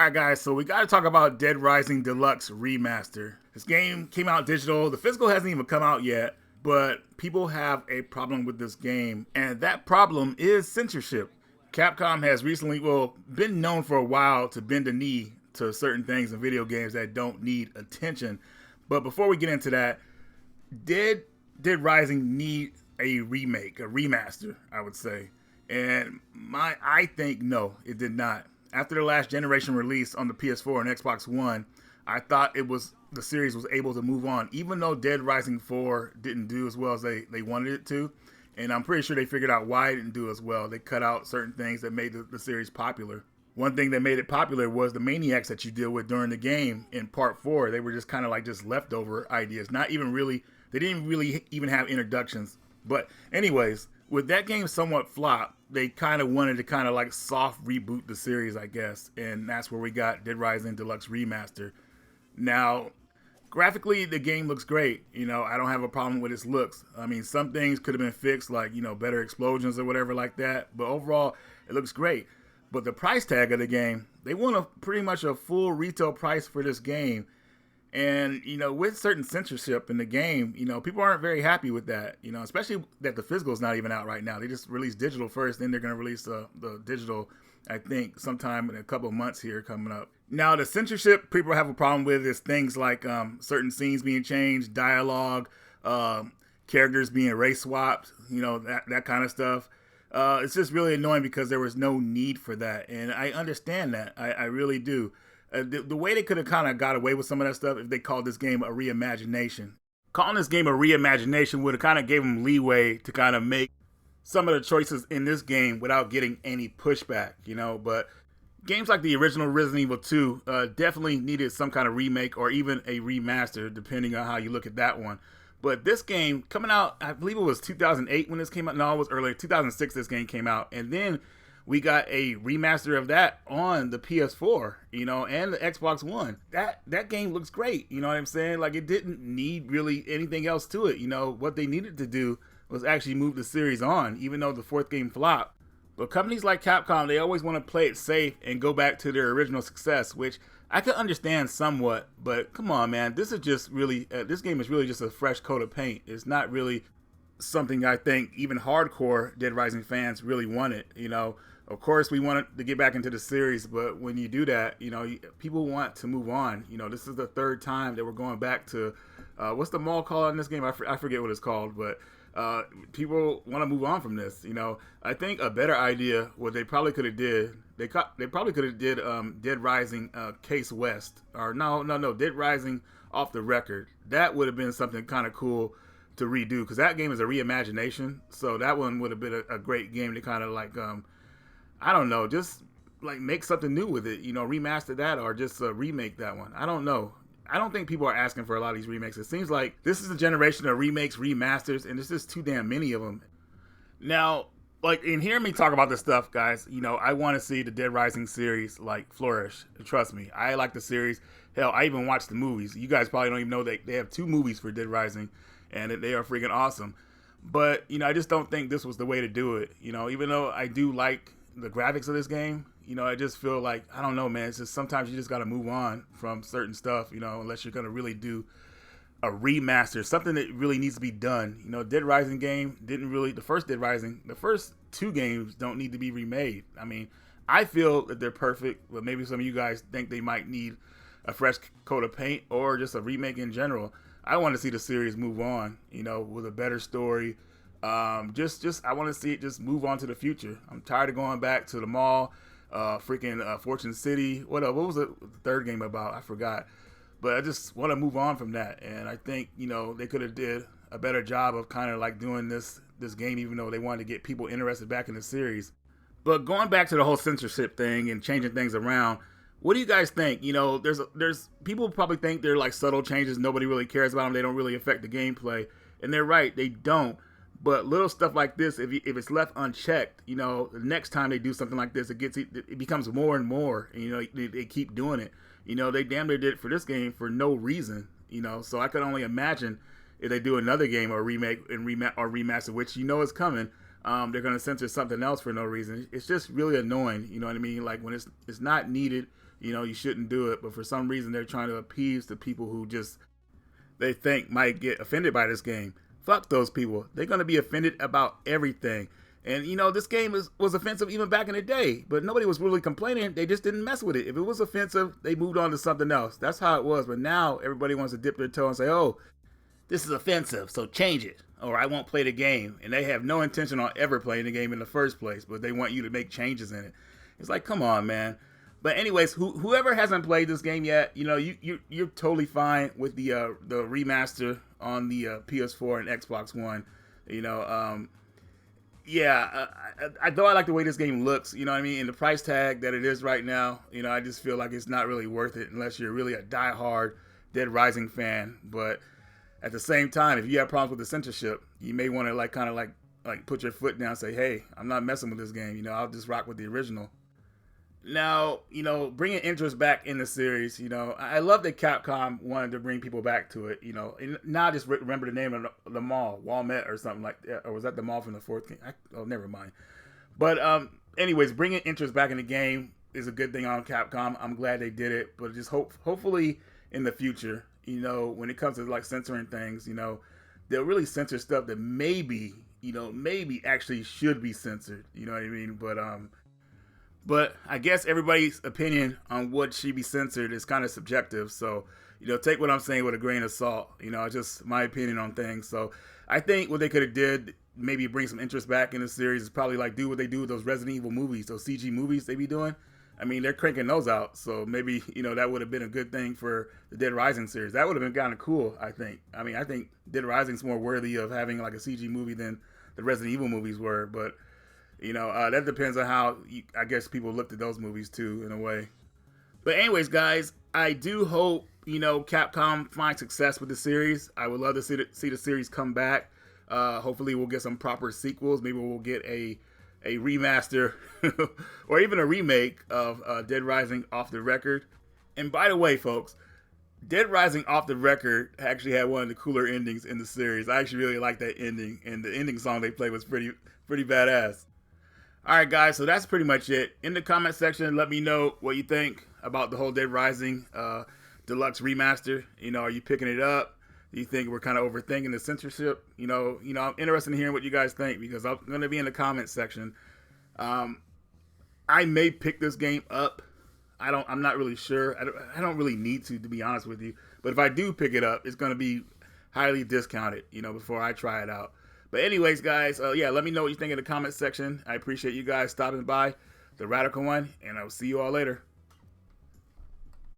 Alright guys, so we gotta talk about Dead Rising Deluxe Remaster. This game came out digital, the physical hasn't even come out yet, but people have a problem with this game, and that problem is censorship. Capcom has recently, been known for a while to bend the knee to certain things in video games that don't need attention. But before we get into that, did Rising need a remake, a remaster, I would say? And I think no, it did not. After the last generation release on the PS4 and Xbox One, I thought the series was able to move on, even though Dead Rising 4 didn't do as well as they wanted it to. And I'm pretty sure they figured out why it didn't do as well. They cut out certain things that made the series popular. One thing that made it popular was the maniacs that you deal with during the game in part 4. They were just kind of like just leftover ideas. Not even really, they didn't really even have introductions. But anyways, with that game somewhat flopped, they kind of wanted to kind of like soft reboot the series, I guess. And that's where we got Dead Rising Deluxe Remaster. Now, graphically, the game looks great. I don't have a problem with its looks. I mean, some things could have been fixed, like, better explosions or whatever like that. But overall, it looks great. But the price tag of the game, they want pretty much a full retail price for this game. And, with certain censorship in the game, people aren't very happy with that, especially that the physical is not even out right now. They just released digital first, then they're going to release the digital, I think, sometime in a couple of months here coming up. Now, the censorship people have a problem with is things like certain scenes being changed, dialogue, characters being race swapped, that kind of stuff. It's just really annoying because there was no need for that. And I understand that. I really do. The way they could have kind of got away with some of that stuff if they called this game a reimagination. Calling this game a reimagination would have kind of gave them leeway to kind of make some of the choices in this game without getting any pushback, But games like the original Resident Evil 2 definitely needed some kind of remake or even a remaster, depending on how you look at that one. But this game coming out, I believe it was 2008 when this came out. No, it was earlier. 2006 this game came out. And then we got a remaster of that on the PS4, and the Xbox One. That game looks great, you know what I'm saying? Like, it didn't need really anything else to it. What they needed to do was actually move the series on, even though the fourth game flopped. But companies like Capcom, they always want to play it safe and go back to their original success, which I can understand somewhat. But come on, man, this is just really, this game is really just a fresh coat of paint. It's not really something I think even hardcore Dead Rising fans really wanted, Of course, we wanted to get back into the series, but when you do that, people want to move on. This is the third time that we're going back to, what's the mall called in this game? I forget what it's called, but people want to move on from this. I think a better idea, what they probably could have did, they probably could have did Dead Rising Case West, or no, Dead Rising Off the Record. That would have been something kind of cool to redo, because that game is a reimagination, so that one would have been a great game to kind of like, I don't know, just like make something new with it, remaster that or just remake that one. I don't know. I don't think people are asking for a lot of these remakes. It seems like this is a generation of remakes, remasters, and there's just too damn many of them. Now, like, in hearing me talk about this stuff, guys, I want to see the Dead Rising series, like, flourish. Trust me, I like the series. Hell, I even watched the movies. You guys probably don't even know they have 2 movies for Dead Rising, and they are freaking awesome. But, I just don't think this was the way to do it. Even though I do like the graphics of this game, I just feel like, I don't know, man, it's just sometimes you just got to move on from certain stuff, unless you're going to really do a remaster, something that really needs to be done. Dead Rising game didn't really, the first 2 games don't need to be remade. I mean, I feel that they're perfect, but maybe some of you guys think they might need a fresh coat of paint or just a remake in general. I want to see the series move on, with a better story. I want to see it just move on to the future. I'm tired of going back to the mall, Fortune City. What was the third game about? I forgot. But I just want to move on from that. And I think, they could have did a better job of kind of like doing this game, even though they wanted to get people interested back in the series. But going back to the whole censorship thing and changing things around, what do you guys think? There's people probably think they're like subtle changes. Nobody really cares about them. They don't really affect the gameplay. And they're right. They don't. But little stuff like this, if it's left unchecked, the next time they do something like this, it becomes more and more. And, they keep doing it. They damn near did it for this game for no reason. So I could only imagine if they do another game or remake or remaster, which is coming. They're gonna censor something else for no reason. It's just really annoying. You know what I mean? Like when it's not needed You shouldn't do it. But for some reason, they're trying to appease the people who just they think might get offended by this game. Fuck those people. They're going to be offended about everything. And, this game was offensive even back in the day, but nobody was really complaining. They just didn't mess with it. If it was offensive, they moved on to something else. That's how it was. But now everybody wants to dip their toe and say, oh, this is offensive, so change it, or I won't play the game. And they have no intention on ever playing the game in the first place, but they want you to make changes in it. It's like, come on, man. But anyways, whoever hasn't played this game yet, you're totally fine with the remaster on the PS4 and Xbox One. Though I like the way this game looks, and the price tag that it is right now, I just feel like it's not really worth it unless you're really a diehard Dead Rising fan. But at the same time, if you have problems with the censorship, you may want to kind of put your foot down and say, hey, I'm not messing with this game. I'll just rock with the original. Now, bringing interest back in the series, I love that Capcom wanted to bring people back to it, and now I just remember the name of the mall, Walmart or something like that. Or was that the mall from the fourth game? Never mind. But anyways, bringing interest back in the game is a good thing on Capcom. I'm glad they did it, but just hopefully in the future, when it comes to censoring things, they'll really censor stuff that maybe actually should be censored. You know what I mean? But I guess everybody's opinion on what should be censored is kind of subjective. So, take what I'm saying with a grain of salt. It's just my opinion on things. So I think what they could have did, maybe bring some interest back in the series, is probably do what they do with those Resident Evil movies, those CG movies they be doing. I mean, they're cranking those out. So maybe, that would have been a good thing for the Dead Rising series. That would have been kind of cool, I think. I mean, I think Dead Rising's more worthy of having a CG movie than the Resident Evil movies were. But that depends on how, I guess, people looked at those movies, too, in a way. But anyways, guys, I do hope, Capcom finds success with the series. I would love to see the series come back. Hopefully we'll get some proper sequels. Maybe we'll get a remaster or even a remake of Dead Rising Off the Record. And by the way, folks, Dead Rising Off the Record actually had one of the cooler endings in the series. I actually really like that ending, and the ending song they played was pretty badass. Alright guys, so that's pretty much it. In the comment section, let me know what you think about the whole Dead Rising Deluxe Remaster. Are you picking it up? Do you think we're kind of overthinking the censorship? I'm interested in hearing what you guys think, because I'm going to be in the comment section. I may pick this game up. I'm not really sure. I don't really need to be honest with you. But if I do pick it up, it's going to be highly discounted, before I try it out. But anyways, guys, let me know what you think in the comment section. I appreciate you guys stopping by, The Radical One, and I'll see you all later.